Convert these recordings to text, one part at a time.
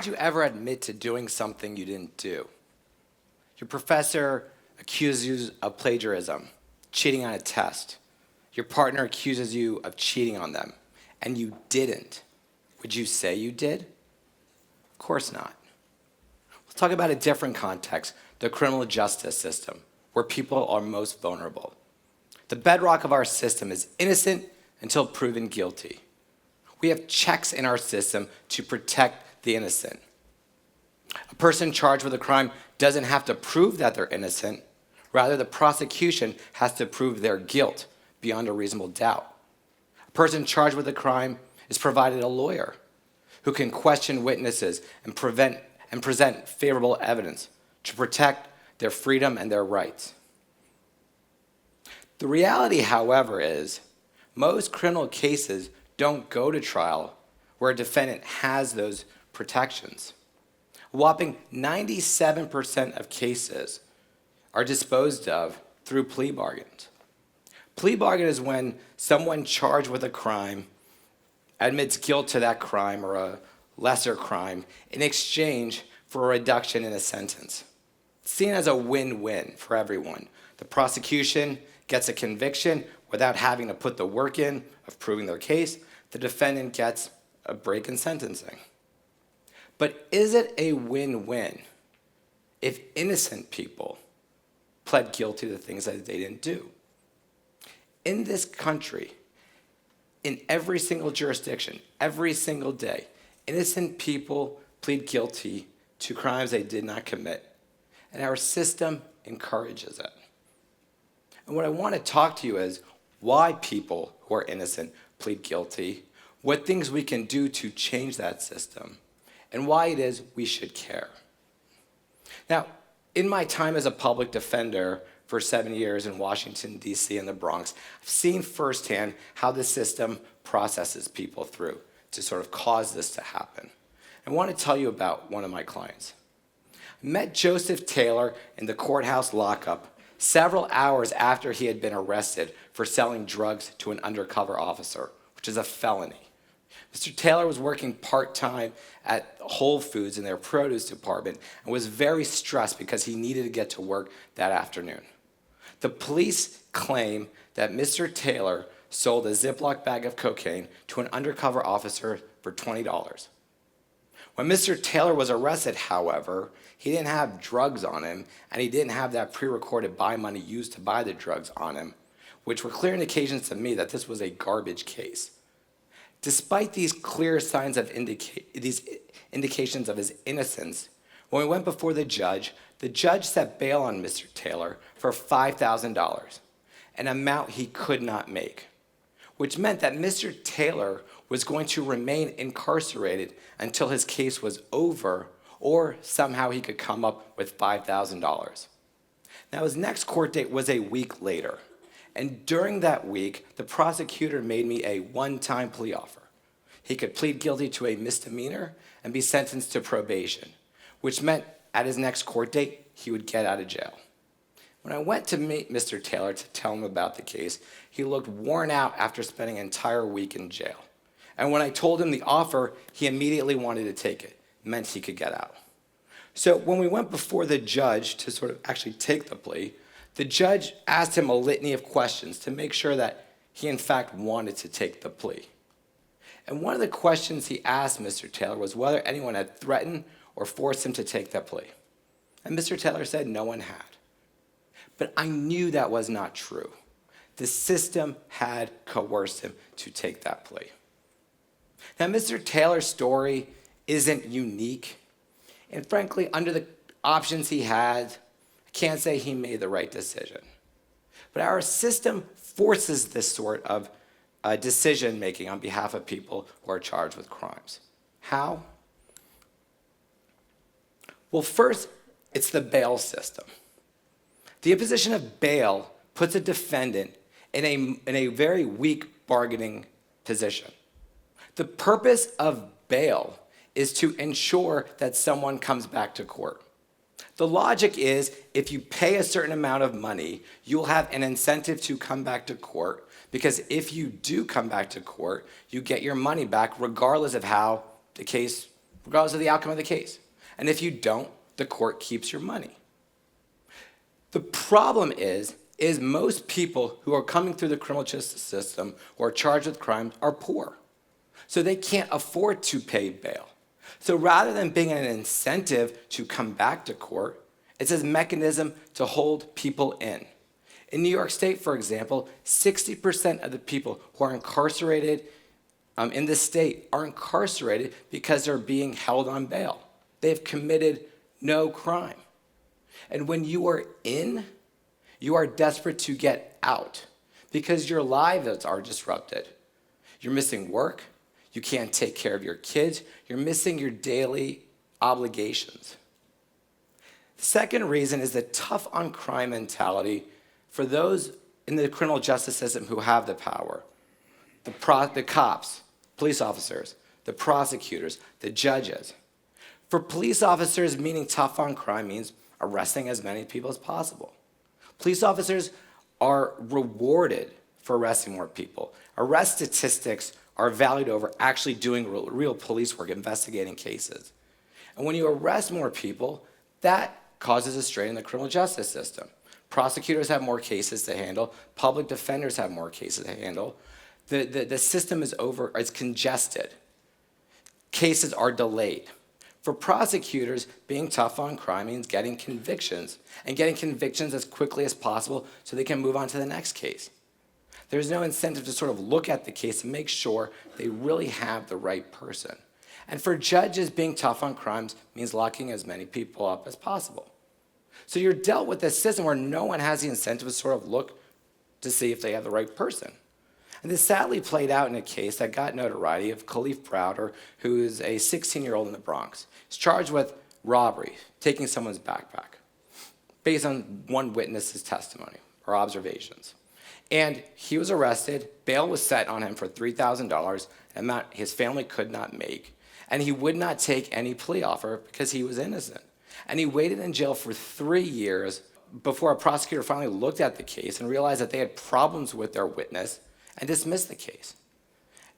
you ever admit to doing something you didn't do? Your professor accuses you of plagiarism, cheating on a test. Your partner accuses you of cheating on them, and you didn't. Would you say you did? Of course not. Let's talk about a different context, the criminal justice system, where people are most vulnerable. The bedrock of our system is innocent until proven guilty. We have checks in our system to protect the innocent. A person charged with a crime doesn't have to prove that they're innocent. Rather, the prosecution has to prove their guilt beyond a reasonable doubt. A person charged with a crime is provided a lawyer who can question witnesses and present favorable evidence to protect their freedom and their rights. The reality, however, is most criminal cases don't go to trial where a defendant has those protections. A whopping 97% of cases are disposed of through plea bargains. Plea bargain is when someone charged with a crime admits guilt to that crime or a lesser crime in exchange for a reduction in a sentence. It's seen as a win-win for everyone. The prosecution gets a conviction without having to put the work in of proving their case. The defendant gets a break in sentencing. But is it a win-win if innocent people pled guilty to things that they didn't do? In this country, in every single jurisdiction, every single day, innocent people plead guilty to crimes they did not commit. And our system encourages it. And what I want to talk to you is why people who are innocent plead guilty, what things we can do to change that system, and why it is we should care. Now, in my time as a public defender for 7 years in Washington, D.C. and the Bronx, I've seen firsthand how the system processes people through to sort of cause this to happen. I want to tell you about one of my clients. I met Joseph Taylor in the courthouse lockup several hours after he had been arrested for selling drugs to an undercover officer, which is a felony. Mr. Taylor was working part-time at Whole Foods in their produce department and was very stressed because he needed to get to work that afternoon. The police claim that Mr. Taylor sold a Ziploc bag of cocaine to an undercover officer for $20. When Mr. Taylor was arrested, however, he didn't have drugs on him, and he didn't have that pre-recorded buy money used to buy the drugs on him, which were clear indications to me that this was a garbage case. Despite these clear signs of these indications of his innocence, when we went before the judge set bail on Mr. Taylor for $5,000, an amount he could not make, which meant that Mr. Taylor was going to remain incarcerated until his case was over or somehow he could come up with $5,000. Now, his next court date was a week later. And during that week, the prosecutor made me a one-time plea offer. He could plead guilty to a misdemeanor and be sentenced to probation, which meant at his next court date, he would get out of jail. When I went to meet Mr. Taylor to tell him about the case, he looked worn out after spending an entire week in jail. And when I told him the offer, he immediately wanted to take it. It meant he could get out. So when we went before the judge to sort of actually take the plea, the judge asked him a litany of questions to make sure that he, in fact, wanted to take the plea. And one of the questions he asked Mr. Taylor was whether anyone had threatened or forced him to take that plea. And Mr. Taylor said no one had. But I knew that was not true. The system had coerced him to take that plea. Now, Mr. Taylor's story isn't unique. And frankly, under the options he had, I can't say he made the right decision. But our system forces this sort of decision-making on behalf of people who are charged with crimes. How? Well, first, it's the bail system. The imposition of bail puts a defendant in a very weak bargaining position. The purpose of bail is to ensure that someone comes back to court. The logic is if you pay a certain amount of money, you'll have an incentive to come back to court, because if you do come back to court, you get your money back regardless of how the case regardless of the outcome of the case. And if you don't, the court keeps your money. The problem is most people who are coming through the criminal justice system or are charged with crimes are poor. So they can't afford to pay bail. So rather than being an incentive to come back to court, it's a mechanism to hold people in. In New York State, for example, 60% of the people who are incarcerated in this state are incarcerated because they're being held on bail. They've committed no crime. And when you are in, you are desperate to get out because your lives are disrupted. You're missing work. You can't take care of your kids. You're missing your daily obligations. The second reason is the tough on crime mentality for those in the criminal justice system who have the power. The cops, police officers, the prosecutors, the judges. For police officers, meaning tough on crime means arresting as many people as possible. Police officers are rewarded for arresting more people. Arrest statistics are valued over actually doing real police work, investigating cases. And when you arrest more people, that causes a strain in the criminal justice system. Prosecutors have more cases to handle. Public defenders have more cases to handle. The system is it's congested. Cases are delayed. For prosecutors, being tough on crime means getting convictions, and getting convictions as quickly as possible so they can move on to the next case. There's no incentive to sort of look at the case and make sure they really have the right person. And for judges, being tough on crimes means locking as many people up as possible. So you're dealt with a system where no one has the incentive to sort of look to see if they have the right person. And this sadly played out in a case that got notoriety of Khalif Browder, who is a 16-year-old in the Bronx. He's charged with robbery, taking someone's backpack, based on one witness's testimony or observations. And he was arrested. Bail was set on him for $3,000, an amount his family could not make. And he would not take any plea offer because he was innocent. And he waited in jail for 3 years before a prosecutor finally looked at the case and realized that they had problems with their witness and dismissed the case.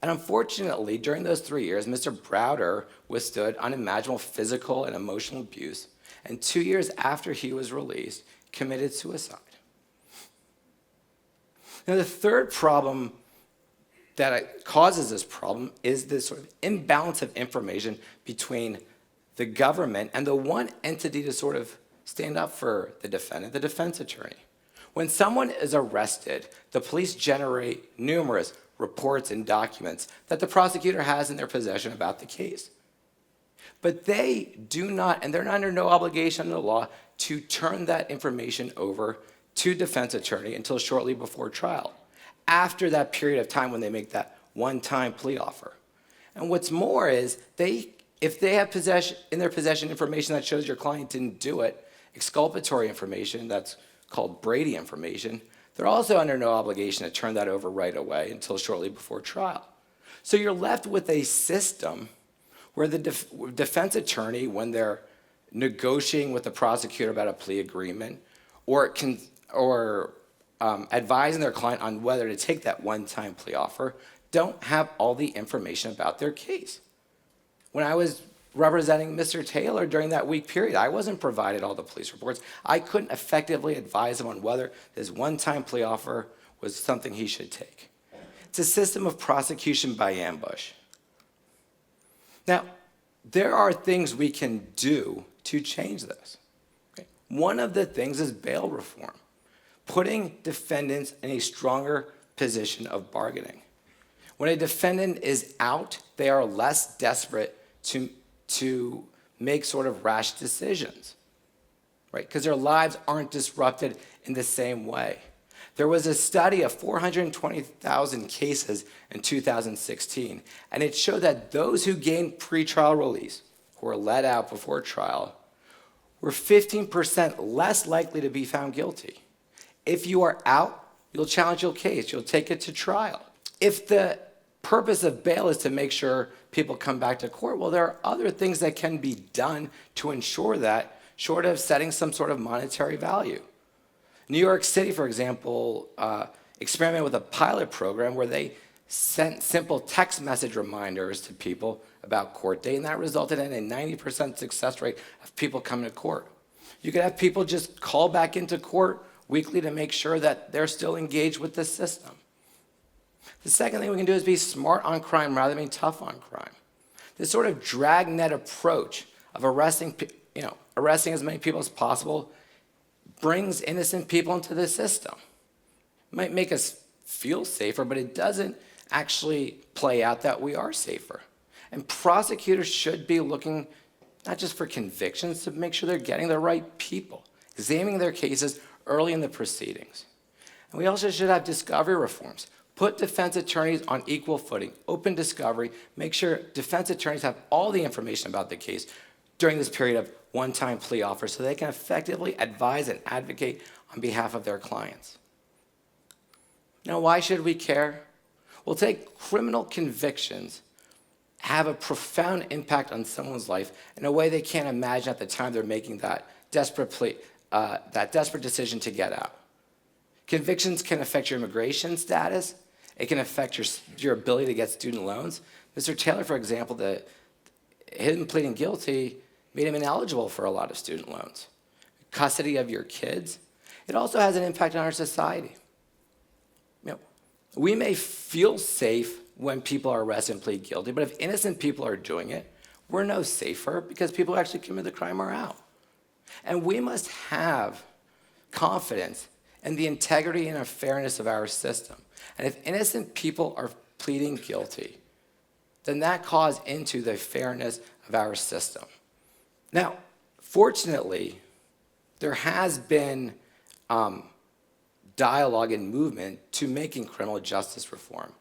And unfortunately, during those 3 years, Mr. Browder withstood unimaginable physical and emotional abuse, and 2 years after he was released, committed suicide. Now, the third problem that causes this problem is this sort of imbalance of information between the government and the one entity to sort of stand up for the defendant, the defense attorney. When someone is arrested, the police generate numerous reports and documents that the prosecutor has in their possession about the case. But they do not, and they're under no obligation under the law, to turn that information over to defense attorney until shortly before trial, after that period of time when they make that one-time plea offer. And what's more is, if they have in their possession information that shows your client didn't do it, exculpatory information that's called Brady information, they're also under no obligation to turn that over right away until shortly before trial. So you're left with a system where the defense attorney, when they're negotiating with the prosecutor about a plea agreement, or advising their client on whether to take that one-time plea offer, don't have all the information about their case. When I was representing Mr. Taylor during that week period, I wasn't provided all the police reports. I couldn't effectively advise him on whether this one-time plea offer was something he should take. It's a system of prosecution by ambush. Now, there are things we can do to change this. Okay? One of the things is bail reform, putting defendants in a stronger position of bargaining. When a defendant is out, they are less desperate to make sort of rash decisions, right? Because their lives aren't disrupted in the same way. There was a study of 420,000 cases in 2016, and it showed that those who gained pretrial release, who were let out before trial, were 15% less likely to be found guilty. If you are out, you'll challenge your case, you'll take it to trial. If the purpose of bail is to make sure people come back to court, well, there are other things that can be done to ensure that, short of setting some sort of monetary value. New York City, for example, experimented with a pilot program where they sent simple text message reminders to people about court date, and that resulted in a 90% success rate of people coming to court. You could have people just call back into court weekly to make sure that they're still engaged with the system. The second thing we can do is be smart on crime rather than being tough on crime. This sort of dragnet approach of arresting as many people as possible brings innocent people into the system. It might make us feel safer, but it doesn't actually play out that we are safer. And prosecutors should be looking not just for convictions, to make sure they're getting the right people, examining their cases early in the proceedings. And we also should have discovery reforms. Put defense attorneys on equal footing, open discovery, make sure defense attorneys have all the information about the case during this period of one-time plea offers so they can effectively advise and advocate on behalf of their clients. Now, why should we care? Well, take criminal convictions have a profound impact on someone's life in a way they can't imagine at the time they're making that desperate decision to get out. Convictions can affect your immigration status. It can affect your ability to get student loans. Mr. Taylor, for example, him pleading guilty made him ineligible for a lot of student loans. Custody of your kids. It also has an impact on our society. We may feel safe when people are arrested and plead guilty, but if innocent people are doing it, we're no safer because people who actually commit the crime are out. And we must have confidence in the integrity and fairness of our system. And if innocent people are pleading guilty, then that calls into the fairness of our system. Now, fortunately, there has been dialogue and movement to making criminal justice reform.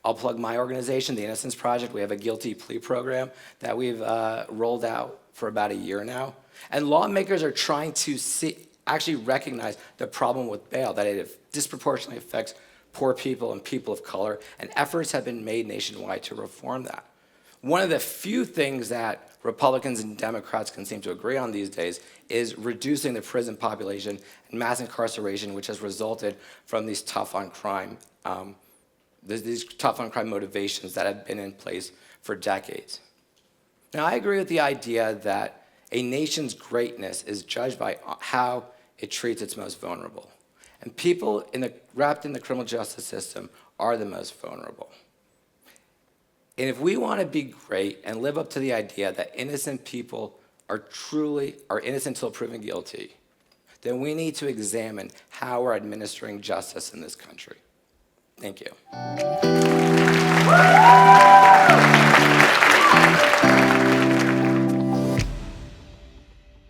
I'll plug my organization, the Innocence Project. We have a guilty plea program that we've rolled out for about a year now. And lawmakers are trying to actually recognize the problem with bail, that it disproportionately affects poor people and people of color, and efforts have been made nationwide to reform that. One of the few things that Republicans and Democrats can seem to agree on these days is reducing the prison population and mass incarceration, which has resulted from these tough on crime motivations that have been in place for decades. Now, I agree with the idea that a nation's greatness is judged by how it treats its most vulnerable. And people wrapped in the criminal justice system are the most vulnerable. And if we want to be great and live up to the idea that innocent people are innocent until proven guilty, then we need to examine how we're administering justice in this country. Thank you.